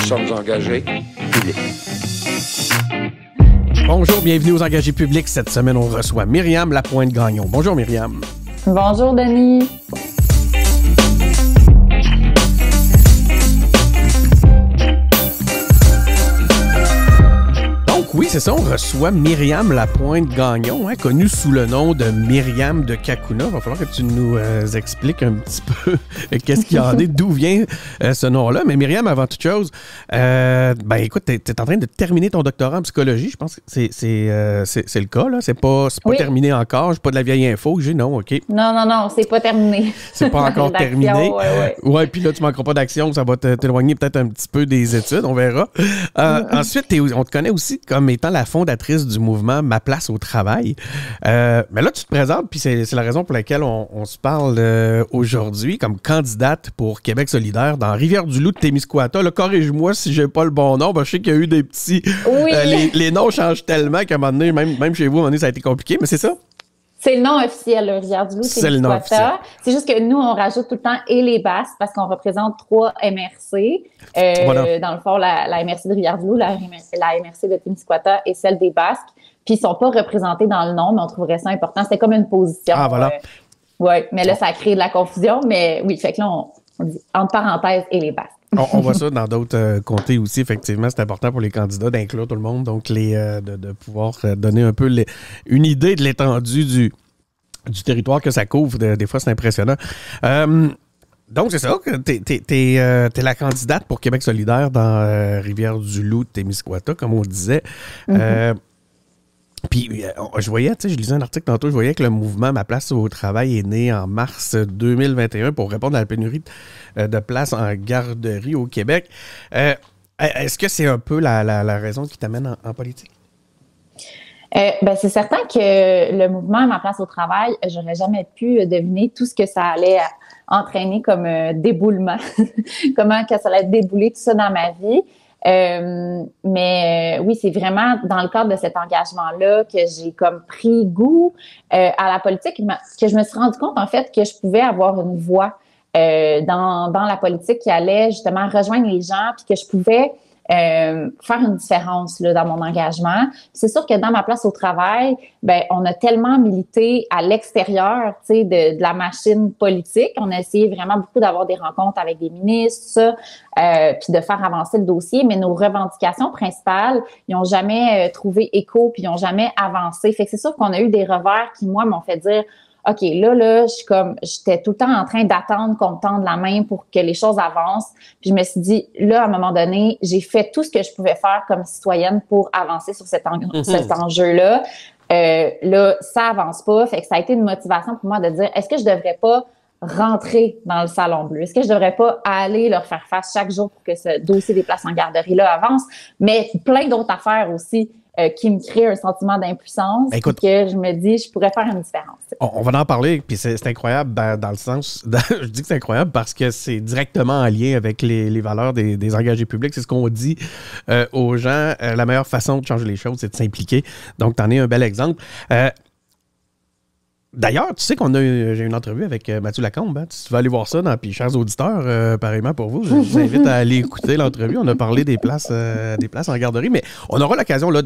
sommes engagés publics. Bonjour, bienvenue aux Engagés publics. Cette semaine, on reçoit Myriam Lapointe-Gagnon. Bonjour, Myriam. Bonjour, Denis. Oui, c'est ça, on reçoit Myriam Lapointe-Gagnon, connue sous le nom de Myriam de Cacouna. Il va falloir que tu nous expliques un petit peu qu'est-ce qu'il y en est, d'où vient ce nom-là. Mais Myriam, avant toute chose, écoute, tu es en train de terminer ton doctorat en psychologie. Je pense que c'est le cas, là. C'est pas oui. Terminé encore. J'ai pas de la vieille info que j'ai, non, OK. Non, c'est pas terminé. C'est pas encore terminé. Ouais, puis là, tu manqueras pas d'action, ça va t'éloigner peut-être un petit peu des études, on verra. Ensuite, on te connaît aussi comme étant la fondatrice du mouvement Ma place au travail. Mais là, tu te présentes, puis c'est la raison pour laquelle on se parle aujourd'hui, comme candidate pour Québec solidaire dans Rivière-du-Loup de Témiscouata. Là, corrige-moi si j'ai pas le bon nom. Je sais qu'il y a eu des petits... Oui. Les noms changent tellement qu'à un moment donné, même chez vous, à un moment donné, ça a été compliqué, mais c'est ça? C'est le nom officiel, Rivière-du-Loup, c'est le nom officiel. C'est juste que nous, on rajoute tout le temps et les basques parce qu'on représente 3 MRC. Voilà. Dans le fond, la MRC de Rivière-du-Loup, la MRC de Témiscouata et celle des Basques. Puis ils sont pas représentés dans le nom, mais on trouverait ça important. C'était comme une position. Ah, voilà. Oui, mais là, ça a créé de la confusion. Mais oui, fait que là, on dit entre parenthèses et les Basques. On voit ça dans d'autres comtés aussi. Effectivement, c'est important pour les candidats d'inclure tout le monde, donc de pouvoir donner un peu une idée de l'étendue du territoire que ça couvre. Des fois, c'est impressionnant. Donc, c'est ça, t'es la candidate pour Québec solidaire dans Rivière-du-Loup, Témiscouata, comme on disait. Mm-hmm. Puis, je voyais, je lisais un article tantôt, je voyais que le mouvement Ma place au travail est né en mars 2021 pour répondre à la pénurie de places en garderie au Québec. Est-ce que c'est un peu la raison qui t'amène en politique? C'est certain que le mouvement Ma place au travail, j'aurais jamais pu deviner tout ce que ça allait entraîner comme déboulement, comment que ça allait débouler tout ça dans ma vie. Mais oui, c'est vraiment dans le cadre de cet engagement-là que j'ai comme pris goût à la politique, que je me suis rendu compte en fait que je pouvais avoir une voix dans la politique qui allait justement rejoindre les gens, puis que je pouvais faire une différence là, dans mon engagement. C'est sûr que dans Ma place au travail, on a tellement milité à l'extérieur, tu sais, de la machine politique. On a essayé vraiment beaucoup d'avoir des rencontres avec des ministres, tout ça, puis de faire avancer le dossier. Mais nos revendications principales, ils n'ont jamais trouvé écho, puis ils n'ont jamais avancé. Fait que c'est sûr qu'on a eu des revers qui, moi, m'ont fait dire OK, là, j'étais tout le temps en train d'attendre qu'on me tende la main pour que les choses avancent. Puis je me suis dit, là, à un moment donné, j'ai fait tout ce que je pouvais faire comme citoyenne pour avancer sur cet enjeu-là. Là, ça avance pas. Fait que ça a été une motivation pour moi de dire, est-ce que je devrais pas rentrer dans le Salon Bleu? Est-ce que je devrais pas aller leur faire face chaque jour pour que ce dossier des places en garderie-là avance? Mais plein d'autres affaires aussi qui me crée un sentiment d'impuissance, écoute, que je me dis, je pourrais faire une différence. On va en parler, puis c'est incroyable dans le sens, je dis que c'est incroyable parce que c'est directement en lien avec les valeurs des engagés publics. C'est ce qu'on dit aux gens. La meilleure façon de changer les choses, c'est de s'impliquer. Donc, t'en es un bel exemple. D'ailleurs, tu sais j'ai une entrevue avec Mathieu Lacombe. Hein? Tu vas aller voir ça, puis chers auditeurs, pareillement pour vous, je vous invite à aller écouter l'entrevue. On a parlé des places en garderie, mais on aura l'occasion là,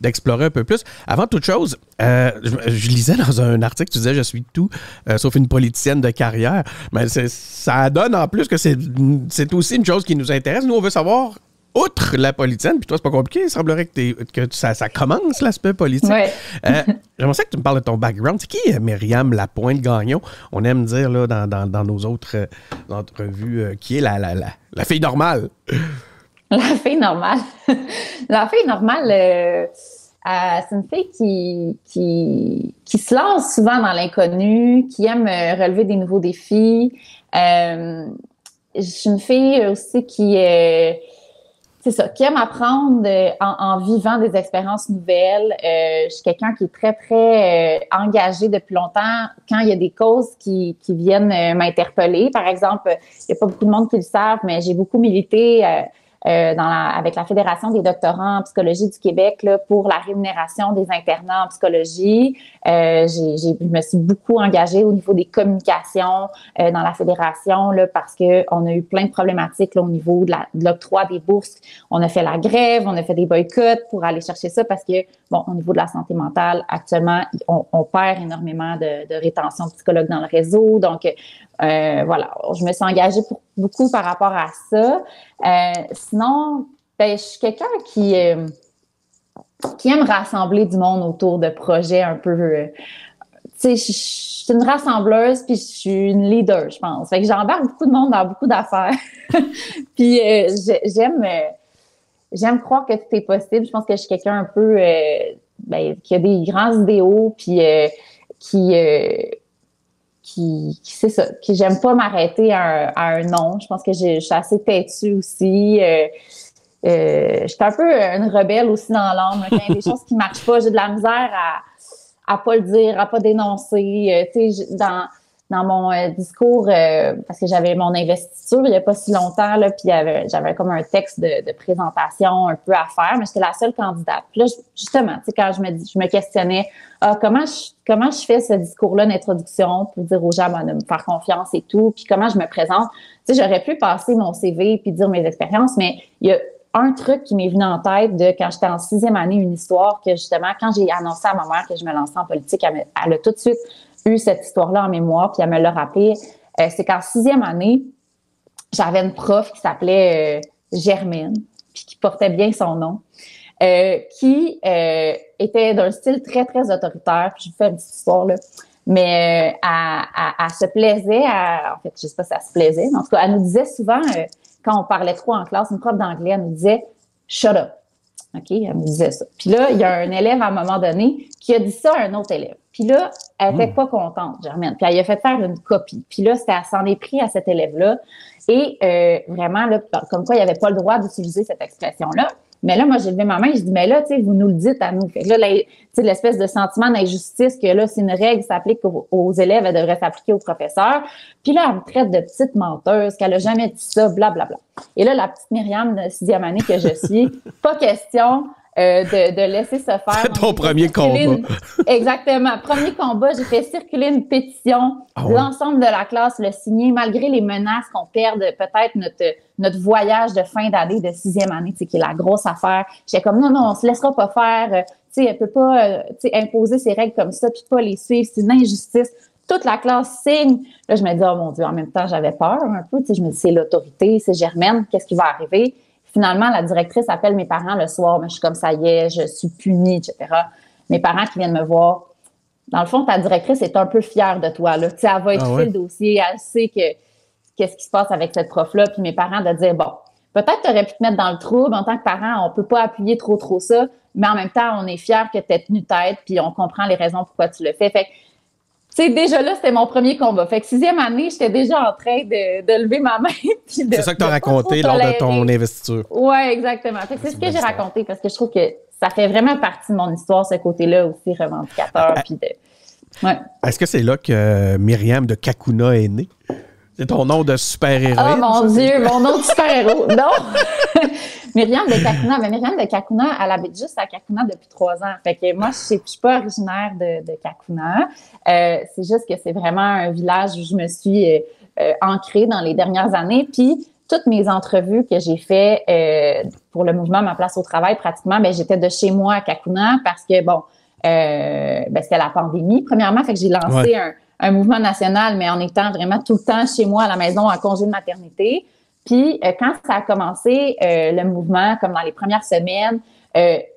d'explorer un peu plus. Avant toute chose, je lisais dans un article, tu disais « Je suis tout, sauf une politicienne de carrière ». Mais ça donne en plus que c'est aussi une chose qui nous intéresse. Nous, on veut savoir... Outre la politicienne, puis toi, c'est pas compliqué, il semblerait que ça commence, l'aspect politique. Ouais. J'aimerais ça que tu me parles de ton background. C'est qui Myriam Lapointe-Gagnon? On aime dire là, dans nos autres entrevues qui est la fille normale. La fille normale. La fille normale, c'est une fille qui se lance souvent dans l'inconnu, qui aime relever des nouveaux défis. Je suis une fille aussi qui aime apprendre en vivant des expériences nouvelles. Je suis quelqu'un qui est très, très engagé depuis longtemps quand il y a des causes qui viennent m'interpeller. Par exemple, il n'y a pas beaucoup de monde qui le savent, mais j'ai beaucoup milité avec la Fédération des doctorants en psychologie du Québec là, pour la rémunération des internats en psychologie. Je me suis beaucoup engagée au niveau des communications dans la fédération là, parce que on a eu plein de problématiques là, au niveau de l'octroi des bourses. On a fait la grève, on a fait des boycotts pour aller chercher ça parce que, bon, au niveau de la santé mentale, actuellement, on perd énormément de rétention de psychologues dans le réseau. Donc, voilà, je me suis engagée beaucoup par rapport à ça. Sinon, ben, je suis quelqu'un qui aime rassembler du monde autour de projets un peu... tu sais, je suis une rassembleuse puis je suis une leader, je pense. Fait que j'embarque beaucoup de monde dans beaucoup d'affaires. Puis j'aime croire que tout est possible. Je pense que je suis quelqu'un un peu qui a des grands idéaux puis qui c'est ça, qui j'aime pas m'arrêter à un non. Je pense que je suis assez têtue aussi. Je suis un peu une rebelle aussi dans l'âme. Quand il y a des choses qui marchent pas, j'ai de la misère à pas le dire, à pas dénoncer. Tu sais, dans mon discours, parce que j'avais mon investiture il y a pas si longtemps, là, puis j'avais comme un texte de présentation un peu à faire, mais j'étais la seule candidate. Puis là, justement, tu sais, quand je me questionnais, comment je fais ce discours-là d'introduction pour dire aux gens de me faire confiance et tout, puis comment je me présente. Tu sais, j'aurais pu passer mon CV puis dire mes expériences, mais il y a un truc qui m'est venu en tête de quand j'étais en 6e année, une histoire que justement, quand j'ai annoncé à ma mère que je me lançais en politique, elle a tout de suite eu cette histoire-là en mémoire, puis elle me l'a rappelé. C'est qu'en 6e année, j'avais une prof qui s'appelait Germaine, puis qui portait bien son nom, qui était d'un style très, très autoritaire. Puis je vous fais une petite histoire, là. Mais elle se plaisait, en fait, je sais pas si elle se plaisait, mais en tout cas, elle nous disait souvent... quand on parlait trop en classe, une prof d'anglais, elle nous disait « shut up ». OK? Elle me disait ça. Puis là, il y a un élève à un moment donné qui a dit ça à un autre élève. Puis là, elle était pas contente, Germaine. Puis elle lui a fait faire une copie. Puis là, elle s'en est pris à cet élève-là. Et vraiment, là, comme quoi, il n'y avait pas le droit d'utiliser cette expression-là. Mais là, moi, j'ai levé ma main et je dis, mais là, tu sais, vous nous le dites à nous. Fait que là, tu sais, l'espèce de sentiment d'injustice que là, c'est une règle qui s'applique aux élèves, elle devrait s'appliquer aux professeurs. Puis là, elle me traite de petite menteuse, qu'elle a jamais dit ça, blablabla. Et là, la petite Myriam de 6e année que je suis, pas question de laisser se faire. C'est ton premier combat. Exactement. Premier combat, j'ai fait circuler une pétition. L'ensemble de la classe l'a signé, malgré les menaces qu'on perde peut-être notre voyage de fin d'année, de 6e année, tu sais, qui est la grosse affaire. J'étais comme, non, on se laissera pas faire. Tu sais, elle peut pas imposer ses règles comme ça puis pas les suivre. C'est une injustice. Toute la classe signe. Là, je me dis, oh mon Dieu, en même temps, j'avais peur un peu. Tu sais, je me dis, c'est l'autorité, c'est Germaine, qu'est-ce qui va arriver? Finalement, la directrice appelle mes parents le soir, mais je suis comme, ça y est, je suis punie, etc. Mes parents qui viennent me voir, dans le fond, ta directrice est un peu fière de toi, là. Tu sais, elle va étudier le dossier, elle sait qu'est-ce qui se passe avec cette prof-là, puis mes parents de dire, bon, peut-être t'aurais pu te mettre dans le trouble, en tant que parent, on peut pas appuyer trop ça, mais en même temps, on est fiers que t'aies tenu tête, puis on comprend les raisons pourquoi tu le fais. Fait que, tu sais, déjà là, c'était mon premier combat. Fait que 6e année, j'étais déjà en train de lever ma main. Puis c'est ça que tu as raconté lors de ton investiture. Oui, exactement. Fait que c'est ce que j'ai raconté parce que je trouve que ça fait vraiment partie de mon histoire, ce côté-là aussi revendicateur. Ouais. Est-ce que c'est là que Myriam de Kakuna est née? C'est ton nom de super-héros. Oh mon Dieu, mon nom de super-héros. Non! Myriam de Kakuna. Mais Myriam de Kakuna, elle habite juste à Kakuna depuis 3 ans. Fait que moi, je suis pas originaire de Kakuna. C'est juste que c'est vraiment un village où je me suis ancrée dans les dernières années. Puis, toutes mes entrevues que j'ai fait pour le mouvement Ma place au travail, pratiquement, ben j'étais de chez moi à Kakuna parce que, bon, c'était la pandémie, premièrement. Fait que j'ai lancé un mouvement national, mais en étant vraiment tout le temps chez moi à la maison en congé de maternité. Puis, quand ça a commencé, le mouvement, comme dans les premières semaines,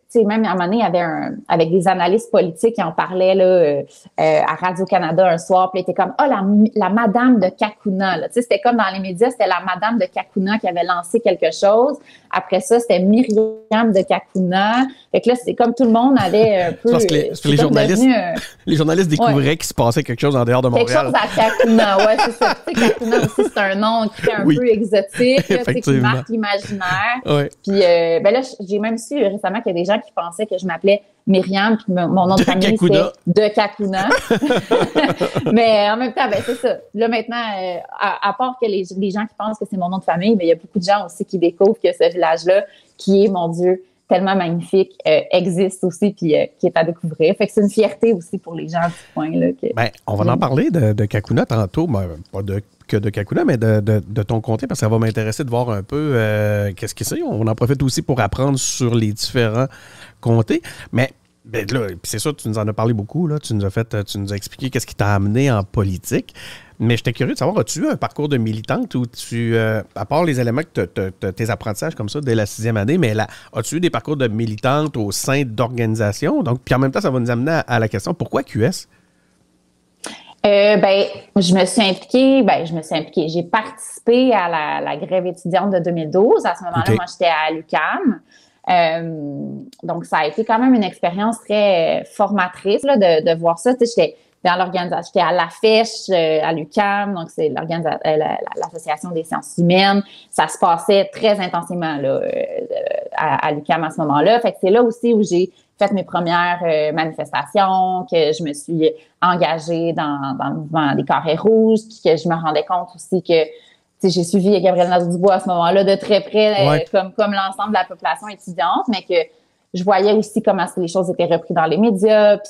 tu sais, même à un moment donné, il y avait avec des analystes politiques qui en parlaient là, à Radio-Canada un soir, puis ils étaient comme « Ah, la madame de Kakuna ». Tu sais, c'était comme dans les médias, c'était la madame de Kakuna qui avait lancé quelque chose. Après ça, c'était Myriam de Kakuna. Fait que là, c'est comme tout le monde avait un peu... Parce que les journalistes découvraient qu'il se passait quelque chose en dehors de Montréal. Quelque chose à Kakuna, ouais, c'est ça. Tu sais, Kakuna aussi, c'est un nom qui est un peu exotique, là, qui marque l'imaginaire. Ouais. Puis, ben là, j'ai même su récemment qu'il y a des gens gens qui pensaient que je m'appelais Myriam, puis mon nom de famille, c'est de Kakuna. Mais en même temps, ben c'est ça. Là, maintenant, à part que les gens qui pensent que c'est mon nom de famille, mais il y a beaucoup de gens aussi qui découvrent que ce village-là, qui est, mon Dieu, tellement magnifique, existe aussi, puis qui est à découvrir. Fait que c'est une fierté aussi pour les gens du coin. Là, ben, on va en parler de Kakuna tantôt, mais pas que de Kakuna, mais de ton comté, parce que ça va m'intéresser de voir un peu qu'est-ce que c'est. On en profite aussi pour apprendre sur les différents comtés. Mais ben là, c'est sûr, tu nous en as parlé beaucoup, là. Tu nous as expliqué qu'est-ce qui t'a amené en politique. Mais j'étais curieux de savoir, as-tu eu un parcours de militante où à part les éléments que tes apprentissages comme ça dès la 6e année, mais là, as-tu eu des parcours de militante au sein d'organisations? Donc, puis en même temps, ça va nous amener à la question, pourquoi QS? Je me suis impliquée. J'ai participé à la grève étudiante de 2012. À ce moment-là, moi, j'étais à l'UQAM. Donc, ça a été quand même une expérience très formatrice là, de voir ça. Tu sais, j'étais dans l'organisation, j'étais à l'AFECH, à l'UQAM, donc c'est l'Association des sciences humaines. Ça se passait très intensément là, à l'UQAM à ce moment-là. Fait que c'est là aussi où j'ai fait mes premières manifestations, que je me suis engagée dans le mouvement des Carrés rouges, puis que je me rendais compte aussi que j'ai suivi Gabrielle Nadeau-Dubois à ce moment-là de très près, comme l'ensemble de la population étudiante, mais que je voyais aussi comment les choses étaient reprises dans les médias. Puis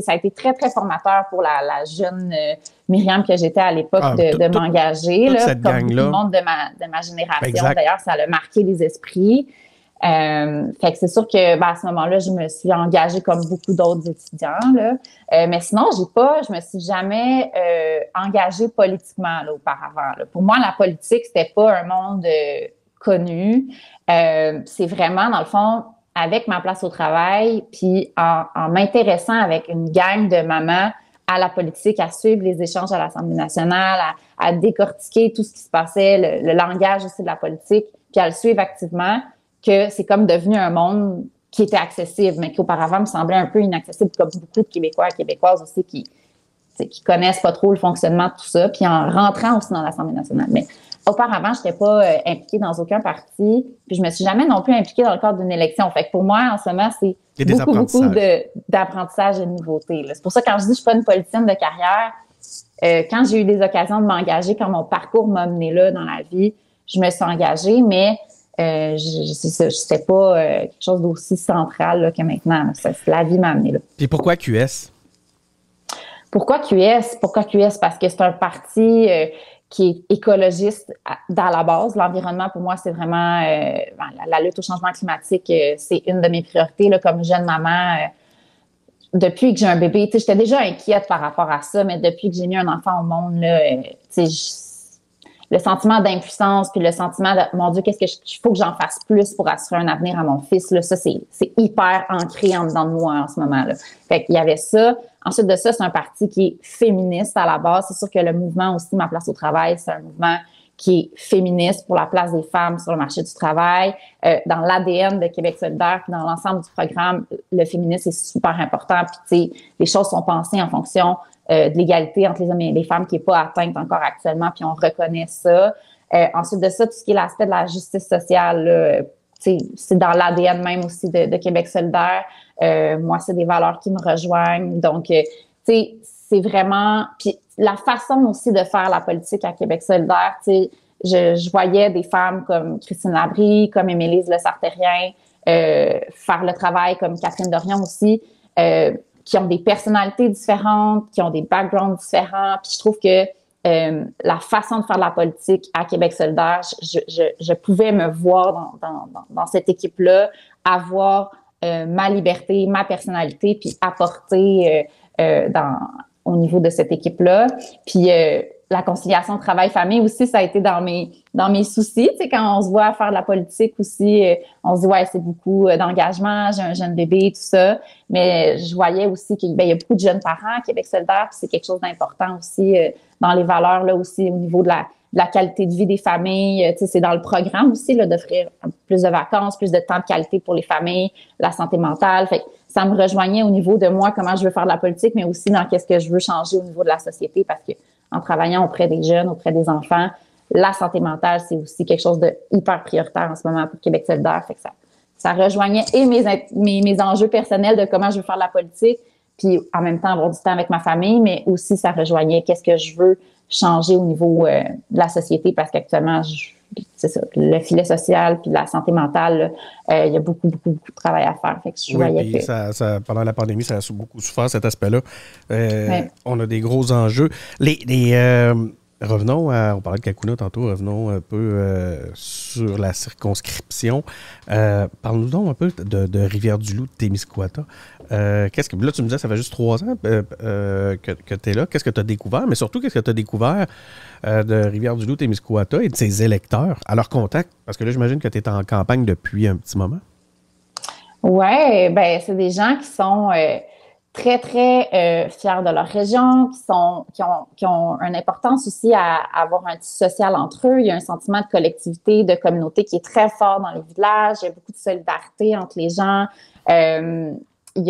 ça a été très, très formateur pour la jeune Myriam que j'étais à l'époque de m'engager. Là, comme tout le monde de ma génération. Exact. D'ailleurs, ça a marqué les esprits. Fait que c'est sûr que à ce moment-là, je me suis engagée comme beaucoup d'autres étudiants. Là. Mais sinon, je me suis jamais engagée politiquement là, auparavant. Là. Pour moi, la politique, c'était pas un monde connu. C'est vraiment, dans le fond, avec ma place au travail, puis en m'intéressant avec une gang de mamans à la politique, à suivre les échanges à l'Assemblée nationale, à décortiquer tout ce qui se passait, le langage aussi de la politique, puis à le suivre activement, que c'est comme devenu un monde qui était accessible, mais qui auparavant me semblait un peu inaccessible, comme beaucoup de Québécois et Québécoises aussi qui connaissent pas trop le fonctionnement de tout ça, puis en rentrant aussi dans l'Assemblée nationale. Mais auparavant, je n'étais pas impliquée dans aucun parti, puis je me suis jamais non plus impliquée dans le cadre d'une élection. Fait que pour moi, en ce moment, c'est beaucoup d'apprentissage et de nouveautés. Là. C'est pour ça que quand je dis que je suis pas une politicienne de carrière, quand j'ai eu des occasions de m'engager, quand mon parcours m'a mené là dans la vie, je me suis engagée, mais c'était pas quelque chose d'aussi central là, que maintenant. La vie m'a amené là. Puis pourquoi QS? Pourquoi QS? Parce que c'est un parti qui est écologiste dans la base. L'environnement, pour moi, c'est vraiment la lutte au changement climatique. C'est une de mes priorités là, comme jeune maman. Depuis que j'ai un bébé, j'étais déjà inquiète par rapport à ça, mais depuis que j'ai mis un enfant au monde, là, le sentiment d'impuissance, puis le sentiment de mon Dieu, qu'il faut que j'en fasse plus pour assurer un avenir à mon fils, là, ça, c'est hyper ancré en dedans de moi en ce moment-là. Fait qu'il y avait ça. Ensuite de ça, c'est un parti qui est féministe à la base. C'est sûr que le mouvement aussi, Ma place au travail, c'est un mouvement qui est féministe pour la place des femmes sur le marché du travail. Dans l'ADN de Québec solidaire, puis dans l'ensemble du programme, le féminisme est super important. Puis, tu sais, les choses sont pensées en fonction de l'égalité entre les hommes et les femmes qui n'est pas atteinte encore actuellement, puis on reconnaît ça. Ensuite de ça, tout ce qui est l'aspect de la justice sociale, là, c'est dans l'ADN même aussi de Québec solidaire. Moi, c'est des valeurs qui me rejoignent. Donc, tu sais, c'est vraiment... Puis la façon aussi de faire la politique à Québec solidaire, tu sais, je voyais des femmes comme Christine Labrie, comme Émilise Le Sartérien, faire le travail comme Catherine Dorion aussi, qui ont des personnalités différentes, qui ont des backgrounds différents. Puis je trouve que la façon de faire de la politique à Québec solidaire, je pouvais me voir dans cette équipe-là, avoir ma liberté, ma personnalité, puis apporter au niveau de cette équipe-là. Puis la conciliation travail-famille aussi, ça a été dans mes soucis. Tu sais, quand on se voit faire de la politique aussi, on se dit, ouais, c'est beaucoup d'engagement, j'ai un jeune bébé, tout ça. Mais je voyais aussi qu'il y a beaucoup de jeunes parents à Québec solidaire, puis c'est quelque chose d'important aussi dans les valeurs, là aussi, au niveau de la qualité de vie des familles. Tu sais, c'est dans le programme aussi, là, d'offrir plus de vacances, plus de temps de qualité pour les familles, la santé mentale. Fait que ça me rejoignait au niveau de moi, comment je veux faire de la politique, mais aussi dans qu'est-ce que je veux changer au niveau de la société, parce que en travaillant auprès des jeunes, auprès des enfants, la santé mentale, c'est aussi quelque chose de hyper prioritaire en ce moment pour Québec solidaire. Fait que ça rejoignait et mes enjeux personnels de comment je veux faire de la politique, puis en même temps avoir du temps avec ma famille, mais aussi ça rejoignait qu'est-ce que je veux changer au niveau de la société, parce qu'actuellement, c'est ça, le filet social puis la santé mentale, il y a beaucoup de travail à faire. Fait que je voyais que... ça, pendant la pandémie, ça a beaucoup souffert, cet aspect-là. On a des gros enjeux. Revenons on parlait de Cacouna tantôt, revenons un peu sur la circonscription. Parle-nous donc un peu de Rivière-du-Loup, de Témiscouata. Là, tu me disais, ça fait juste 3 ans que tu es là. Qu'est-ce que tu as découvert? Mais surtout, qu'est-ce que tu as découvert de Rivière-du-Loup, Témiscouata et de ses électeurs à leur contact? Parce que là, j'imagine que tu es en campagne depuis un petit moment. Oui, ben c'est des gens qui sont... très, très fiers de leur région, qui ont une importance aussi à avoir un tissu social entre eux. Il y a un sentiment de collectivité, de communauté qui est très fort dans les villages. Il y a beaucoup de solidarité entre les gens. Il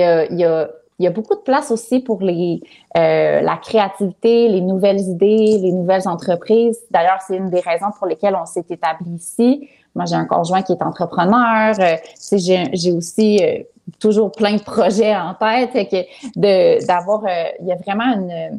y a beaucoup de place aussi pour la créativité, les nouvelles idées, les nouvelles entreprises. D'ailleurs, c'est une des raisons pour lesquelles on s'est établi ici. Moi, j'ai un conjoint qui est entrepreneur. J'ai aussi toujours plein de projets en tête. Il y a vraiment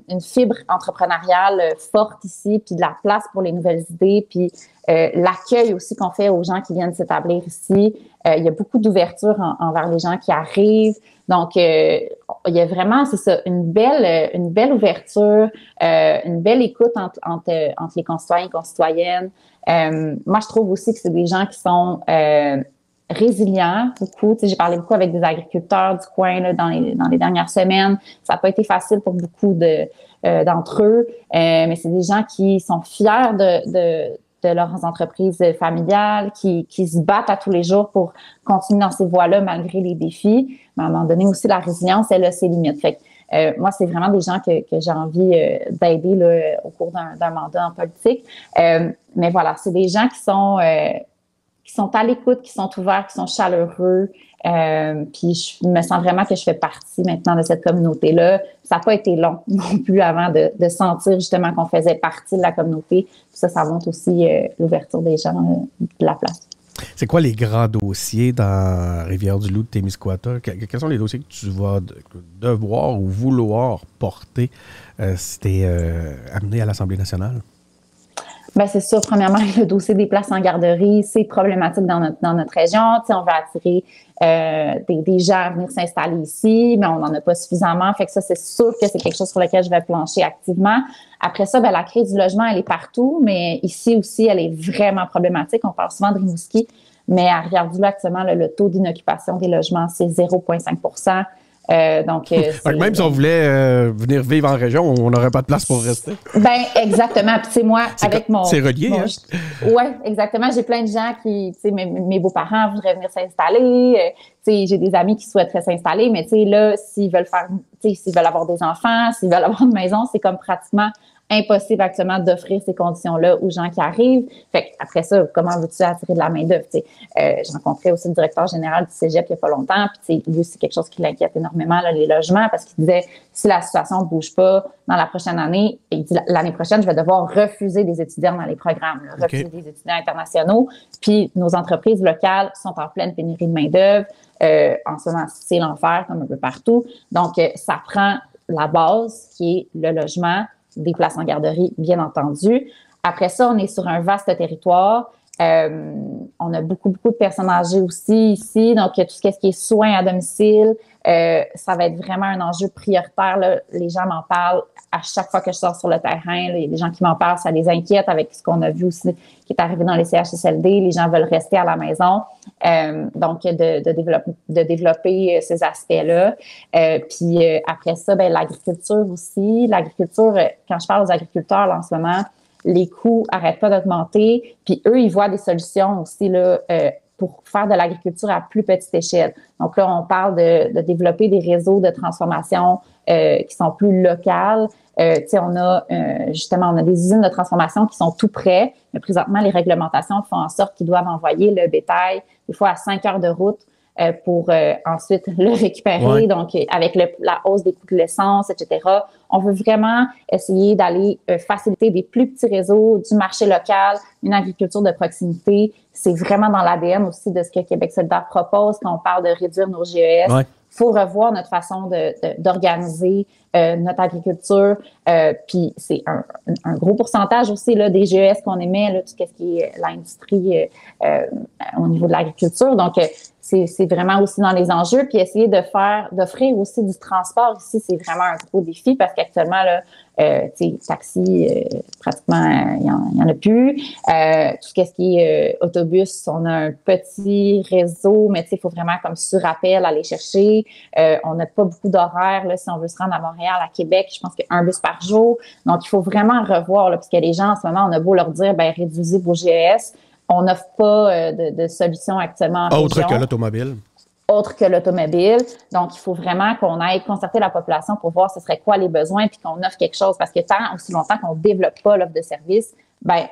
une fibre entrepreneuriale forte ici, puis de la place pour les nouvelles idées, puis l'accueil aussi qu'on fait aux gens qui viennent s'établir ici. Il y a beaucoup d'ouverture envers les gens qui arrivent. Donc, il y a vraiment, c'est ça, une belle ouverture, une belle écoute entre les concitoyens et concitoyennes. Moi, je trouve aussi que c'est des gens qui sont résilients, beaucoup. Tu sais, j'ai parlé beaucoup avec des agriculteurs du coin là, dans les dernières semaines. Ça n'a pas été facile pour beaucoup d'entre eux, mais c'est des gens qui sont fiers de leurs entreprises familiales, qui se battent à tous les jours pour continuer dans ces voies-là malgré les défis. Mais à un moment donné aussi, la résilience, elle a ses limites. Fait que, moi, c'est vraiment des gens que j'ai envie d'aider là, au cours d'un mandat en politique. Mais voilà, c'est des gens qui sont à l'écoute, qui sont ouverts, qui sont chaleureux. Puis je me sens vraiment que je fais partie maintenant de cette communauté-là. Ça n'a pas été long non plus avant de sentir justement qu'on faisait partie de la communauté. Puis ça montre aussi l'ouverture des gens de la place. C'est quoi les grands dossiers dans Rivière-du-Loup de Témiscouata? Quels sont les dossiers que tu vas devoir ou vouloir porter si tu es amené à l'Assemblée nationale? Bien, c'est sûr, premièrement, le dossier des places en garderie, c'est problématique dans notre région. Tu sais, on veut attirer des gens à venir s'installer ici, mais on n'en a pas suffisamment. Fait que ça, c'est sûr que c'est quelque chose sur lequel je vais plancher activement. Après ça, bien, la crise du logement, elle est partout, mais ici aussi, elle est vraiment problématique. On parle souvent de Rimouski, mais à Rivière-du-Loup, actuellement, le taux d'inoccupation des logements, c'est 0,5 donc, même si on voulait venir vivre en région, on n'aurait pas de place pour rester. Ben exactement. Puis c'est moi avec mon. C'est relié. Ouais, exactement. J'ai plein de gens qui, tu sais, mes beaux-parents voudraient venir s'installer. Tu sais, j'ai des amis qui souhaiteraient s'installer, mais tu sais là, s'ils veulent avoir des enfants, s'ils veulent avoir une maison, c'est comme pratiquement impossible actuellement d'offrir ces conditions-là aux gens qui arrivent. Fait que après ça, comment veux-tu attirer de la main-d'œuvre? J'ai rencontré aussi le directeur général du Cégep il n'y a pas longtemps, puis lui, c'est quelque chose qui l'inquiète énormément, là, les logements, parce qu'il disait, si la situation ne bouge pas dans la prochaine année, il dit, l'année prochaine, je vais devoir refuser des étudiants dans les programmes, là, refuser des étudiants internationaux, puis nos entreprises locales sont en pleine pénurie de main-d'œuvre. En ce moment, c'est l'enfer, comme un peu partout. Donc, ça prend la base, qui est le logement, des places en garderie, bien entendu. Après ça, on est sur un vaste territoire. On a beaucoup de personnes âgées aussi ici. Donc, tout ce qui est soins à domicile, ça va être vraiment un enjeu prioritaire. Là. Les gens m'en parlent à chaque fois que je sors sur le terrain. Là, les gens qui m'en parlent, ça les inquiète avec ce qu'on a vu aussi qui est arrivé dans les CHSLD. Les gens veulent rester à la maison. Donc, de développer ces aspects-là. Puis après ça, ben l'agriculture aussi. L'agriculture, quand je parle aux agriculteurs là, en ce moment, les coûts n'arrêtent pas d'augmenter. Puis eux, ils voient des solutions aussi là, pour faire de l'agriculture à plus petite échelle. Donc là, on parle de développer des réseaux de transformation qui sont plus locales. Tu sais, on a des usines de transformation qui sont tout près, mais présentement, les réglementations font en sorte qu'ils doivent envoyer le bétail des fois à 5 heures de route pour ensuite le récupérer. Ouais. Donc, avec la hausse des coûts de l'essence, etc., on veut vraiment essayer d'aller faciliter des plus petits réseaux, du marché local, une agriculture de proximité. C'est vraiment dans l'ADN aussi de ce que Québec solidaire propose quand on parle de réduire nos GES. Ouais. Faut revoir notre façon d'organiser notre agriculture. Puis c'est un gros pourcentage aussi là, des GES qu'on émet, là, tout ce qui est l'industrie au niveau de l'agriculture. Donc, c'est vraiment aussi dans les enjeux. Puis essayer d'offrir aussi du transport ici, c'est vraiment un gros défi parce qu'actuellement, là, taxi, pratiquement, il y en a plus. Tout ce qui est autobus, on a un petit réseau, mais il faut vraiment comme sur appel aller chercher. On n'a pas beaucoup d'horaires là, si on veut se rendre à Montréal, à Québec. Je pense qu'un bus par jour. Donc, il faut vraiment revoir, là, parce que les gens, en ce moment, on a beau leur dire, réduisez vos GES. On n'offre pas de solution actuellement en Autre région. que l'automobile. Autre que l'automobile. Donc, il faut vraiment qu'on aille concerter la population pour voir ce serait quoi les besoins puis qu'on offre quelque chose. Parce que tant aussi longtemps qu'on ne développe pas l'offre de service,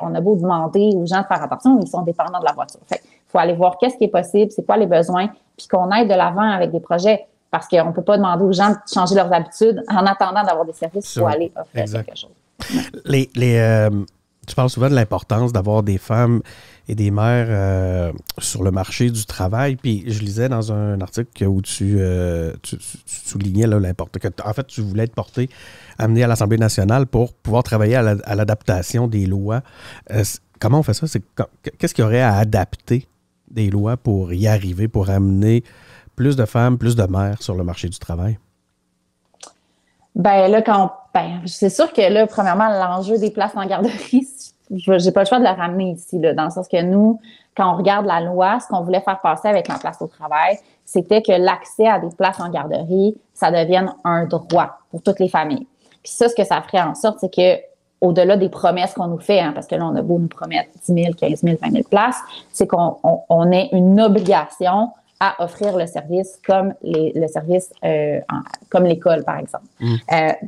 on a beau demander aux gens de faire attention, ils sont dépendants de la voiture. Fait qu'il faut aller voir qu'est-ce qui est possible, c'est quoi les besoins, puis qu'on aille de l'avant avec des projets. Parce qu'on ne peut pas demander aux gens de changer leurs habitudes en attendant d'avoir des services pour aller offrir quelque chose. Tu parles souvent de l'importance d'avoir des femmes et des mères sur le marché du travail. Puis je lisais dans un article où tu soulignais là, l'importance que en fait tu voulais être amené à l'Assemblée nationale pour pouvoir travailler à l'adaptation des lois. Comment on fait ça? Qu'est-ce qu'il y aurait à adapter des lois pour y arriver, pour amener plus de femmes, plus de mères sur le marché du travail? C'est sûr que là, premièrement, l'enjeu des places en garderie, j'ai pas le choix de le ramener ici, là, dans le sens que nous, quand on regarde la loi, ce qu'on voulait faire passer avec la place au travail, c'était que l'accès à des places en garderie, ça devienne un droit pour toutes les familles. Puis ça, ce que ça ferait en sorte, c'est que au-delà des promesses qu'on nous fait, parce que là, on a beau nous promettre 10 000, 15 000, 20 000 places, c'est qu'on ait une obligation à offrir le service comme le service comme l'école, par exemple.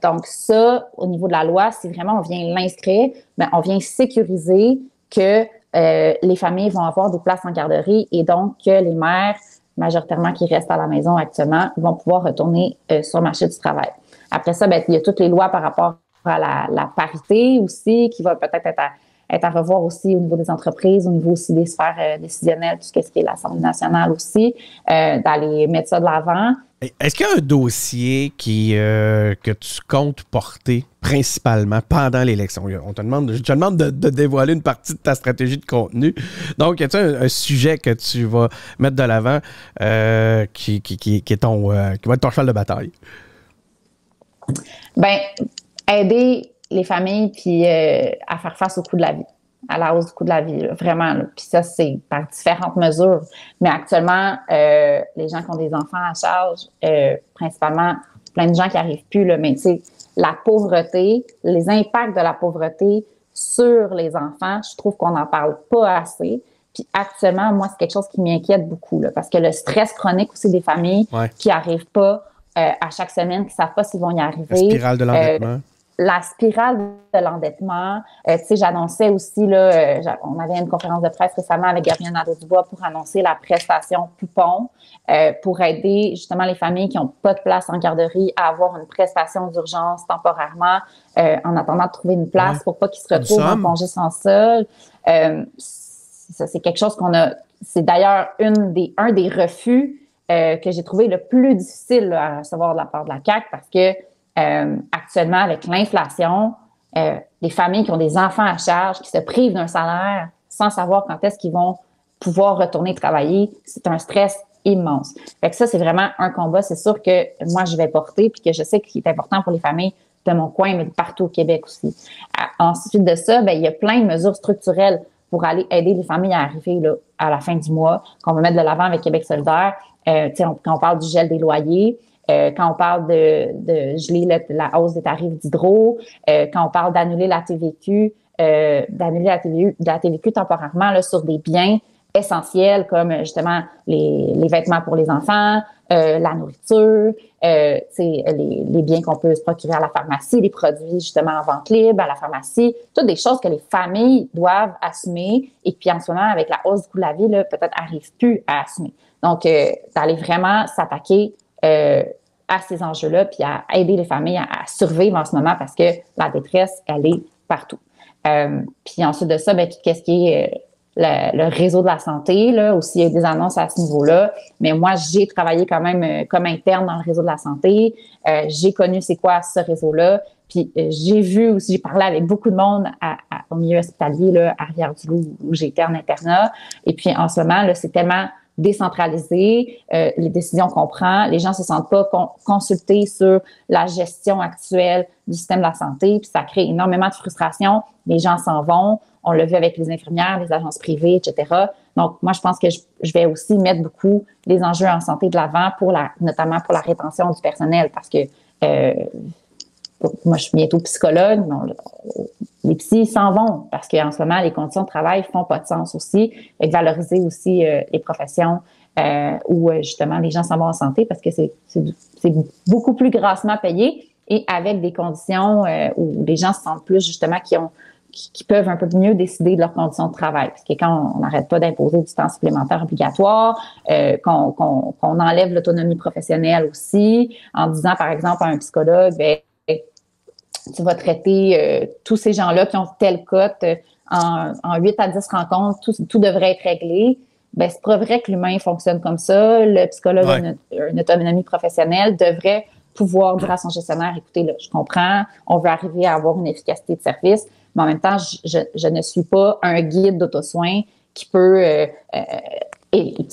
Donc ça, au niveau de la loi, si vraiment on vient l'inscrire, on vient sécuriser que les familles vont avoir des places en garderie et donc que les mères, majoritairement qui restent à la maison actuellement, vont pouvoir retourner sur le marché du travail. Après ça, il y a toutes les lois par rapport à la parité aussi, qui va peut-être être à revoir aussi au niveau des entreprises, au niveau aussi des sphères décisionnelles, tout ce qui est l'Assemblée nationale aussi, d'aller mettre ça de l'avant. Est-ce qu'il y a un dossier que tu comptes porter principalement pendant l'élection? Je te demande de dévoiler une partie de ta stratégie de contenu. Donc, y a-t-il un sujet que tu vas mettre de l'avant qui va être ton cheval de bataille? Aider les familles puis à faire face au coût de la vie, à la hausse du coût de la vie, là, vraiment. Puis ça, c'est par différentes mesures. Mais actuellement, les gens qui ont des enfants à charge, principalement, plein de gens qui n'arrivent plus, là, mais tu sais, la pauvreté, les impacts de la pauvreté sur les enfants, je trouve qu'on n'en parle pas assez. Puis actuellement, moi, c'est quelque chose qui m'inquiète beaucoup, là, parce que le stress chronique aussi des familles qui n'arrivent pas à chaque semaine, qui ne savent pas s'ils vont y arriver. La spirale de l'endettement. La spirale de l'endettement. Tu sais, j'annonçais aussi, là, on avait une conférence de presse récemment avec Gabrielle Nadeau-Dubois pour annoncer la prestation Poupon pour aider justement les familles qui n'ont pas de place en garderie à avoir une prestation d'urgence temporairement en attendant de trouver une place pour pas qu'ils se retrouvent en congé sans solde. Ça, c'est quelque chose c'est d'ailleurs un des refus que j'ai trouvé le plus difficile là, à recevoir de la part de la CAQ parce que actuellement, avec l'inflation, les familles qui ont des enfants à charge, qui se privent d'un salaire sans savoir quand est-ce qu'ils vont pouvoir retourner travailler, c'est un stress immense. Fait que ça, c'est vraiment un combat, c'est sûr que moi, je vais porter puis que je sais qu'il est important pour les familles de mon coin, mais de partout au Québec aussi. Ensuite de ça, il y a plein de mesures structurelles pour aller aider les familles à arriver là, à la fin du mois, qu'on va mettre de l'avant avec Québec solidaire. Quand on parle du gel des loyers, quand on parle de geler la hausse des tarifs d'hydro, quand on parle d'annuler la TVQ, d'annuler la TVQ temporairement là, sur des biens essentiels comme justement les vêtements pour les enfants, la nourriture, les biens qu'on peut se procurer à la pharmacie, les produits justement en vente libre à la pharmacie, toutes des choses que les familles doivent assumer et puis en ce moment avec la hausse du coût de la vie là, peut-être n'arrivent plus à assumer. Donc, d'aller vraiment s'attaquer à ces enjeux-là, puis à aider les familles à survivre en ce moment parce que la détresse, elle est partout. Puis ensuite de ça, ben, tout ce qui est le réseau de la santé, là, aussi, il y a des annonces à ce niveau-là. Mais moi, j'ai travaillé quand même comme interne dans le réseau de la santé. J'ai connu c'est quoi ce réseau-là. Puis j'ai vu aussi, j'ai parlé avec beaucoup de monde au milieu hospitalier, là, à Rivière-du-Loup, où j'étais en internat. Et puis en ce moment, là, c'est tellement décentralisé, les décisions qu'on prend, les gens se sentent pas consultés sur la gestion actuelle du système de la santé, puis ça crée énormément de frustration. Les gens s'en vont. On l'a vu avec les infirmières, les agences privées, etc. Donc, moi, je pense que je vais aussi mettre beaucoup les enjeux en santé de l'avant notamment pour la rétention du personnel parce que moi, je suis bientôt psychologue. Les psys s'en vont parce qu'en ce moment, les conditions de travail font pas de sens aussi. Et valoriser aussi les professions où justement les gens s'en vont en santé parce que c'est beaucoup plus grassement payé et avec des conditions où les gens se sentent plus justement qui peuvent un peu mieux décider de leurs conditions de travail. Parce que quand on n'arrête pas d'imposer du temps supplémentaire obligatoire, qu'on enlève l'autonomie professionnelle aussi, en disant, par exemple, à un psychologue, ben, tu vas traiter tous ces gens-là qui ont telle cote en 8 à 10 rencontres, tout devrait être réglé. Ben, c'est pas vrai que l'humain fonctionne comme ça. Le psychologue a une autonomie professionnelle devrait pouvoir dire à son gestionnaire, écoutez, là, je comprends, on veut arriver à avoir une efficacité de service, mais en même temps, je ne suis pas un guide d'auto-soin qui peut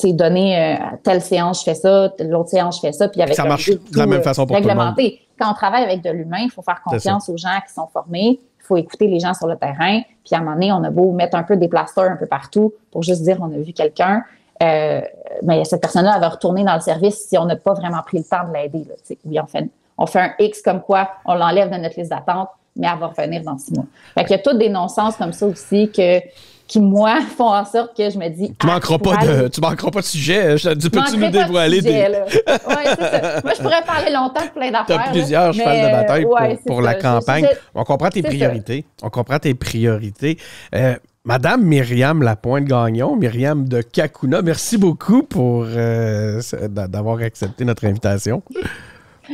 donner telle séance, je fais ça, l'autre séance, je fais ça, puis avec ça marche de la même façon pour réglementé. Tout le monde. Quand on travaille avec de l'humain, il faut faire confiance aux gens qui sont formés, il faut écouter les gens sur le terrain, puis à un moment donné, on a beau mettre un peu des plasters un peu partout pour juste dire on a vu quelqu'un, mais cette personne-là, elle va retourner dans le service si on n'a pas vraiment pris le temps de l'aider. Là, oui, on fait un X comme quoi, on l'enlève de notre liste d'attente, mais elle va revenir dans 6 mois. Fait qu'il y a tous des non-sens comme ça aussi qui, moi, font en sorte que je me dis... Tu manqueras pas de sujet. Peux-tu nous dévoiler des... Oui, c'est ça. Moi, je pourrais parler longtemps de plein d'affaires. Tu as plusieurs chevals de bataille pour la campagne. On comprend tes priorités. On comprend tes priorités. Madame Myriam Lapointe-Gagnon, Myriam de Kakuna, merci beaucoup pour d'avoir accepté notre invitation.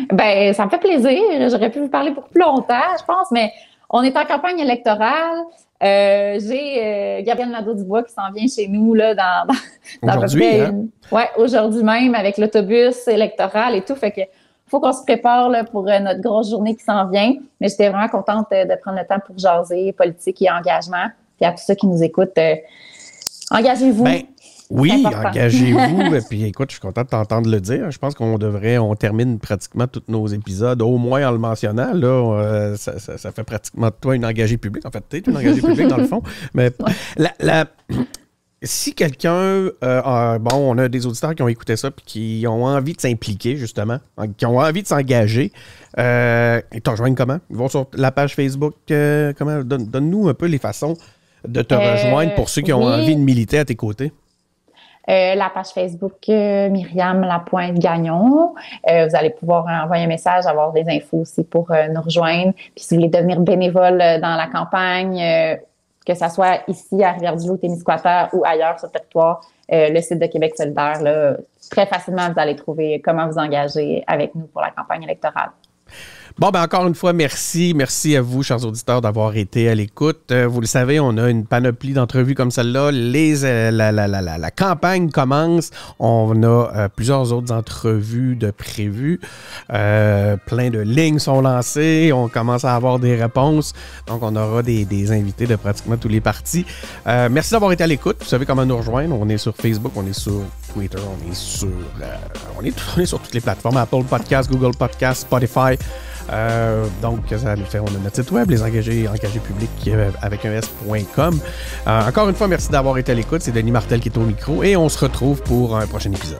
Ben, ça me fait plaisir. J'aurais pu vous parler pour plus longtemps, je pense, mais on est en campagne électorale. J'ai Gabriel Nadeau-Dubois qui s'en vient chez nous là dans aujourd'hui, aujourd'hui même avec l'autobus électoral et tout. Fait que faut qu'on se prépare là, pour notre grosse journée qui s'en vient. Mais j'étais vraiment contente de prendre le temps pour jaser politique et engagement. Puis à tous ceux qui nous écoutent, engagez-vous. Ben, oui, engagez-vous. Et puis écoute, je suis content de t'entendre le dire. Je pense on termine pratiquement tous nos épisodes, au moins en le mentionnant. Là, ça fait pratiquement de toi une engagée publique. En fait, tu es une engagée publique dans le fond. Mais si quelqu'un, on a des auditeurs qui ont écouté ça puis qui ont envie de s'impliquer, justement, qui ont envie de s'engager, ils te rejoignent comment? Ils vont sur la page Facebook. Comment? Donne-nous un peu les façons de te rejoindre pour ceux qui ont envie de militer à tes côtés. La page Facebook Myriam Lapointe-Gagnon. Vous allez pouvoir envoyer un message, avoir des infos aussi pour nous rejoindre. Puis si vous voulez devenir bénévole dans la campagne, que ça soit ici à Rivière-du-Loup, Témiscouata ou ailleurs sur le territoire, le site de Québec solidaire, là, très facilement, vous allez trouver comment vous engager avec nous pour la campagne électorale. Bon, ben encore une fois, merci. Merci à vous, chers auditeurs, d'avoir été à l'écoute. Vous le savez, on a une panoplie d'entrevues comme celle-là. La campagne commence. On a plusieurs autres entrevues de prévues. Plein de lignes sont lancées. On commence à avoir des réponses. Donc, on aura des invités de pratiquement tous les partis. Merci d'avoir été à l'écoute. Vous savez comment nous rejoindre. On est sur Facebook, on est sur Twitter, on est sur toutes les plateformes. Apple Podcasts, Google Podcasts, Spotify. Donc, ça nous fait, on a notre site web, les engagés publics avec un s.com. Encore une fois, merci d'avoir été à l'écoute. C'est Denis Martel qui est au micro et on se retrouve pour un prochain épisode.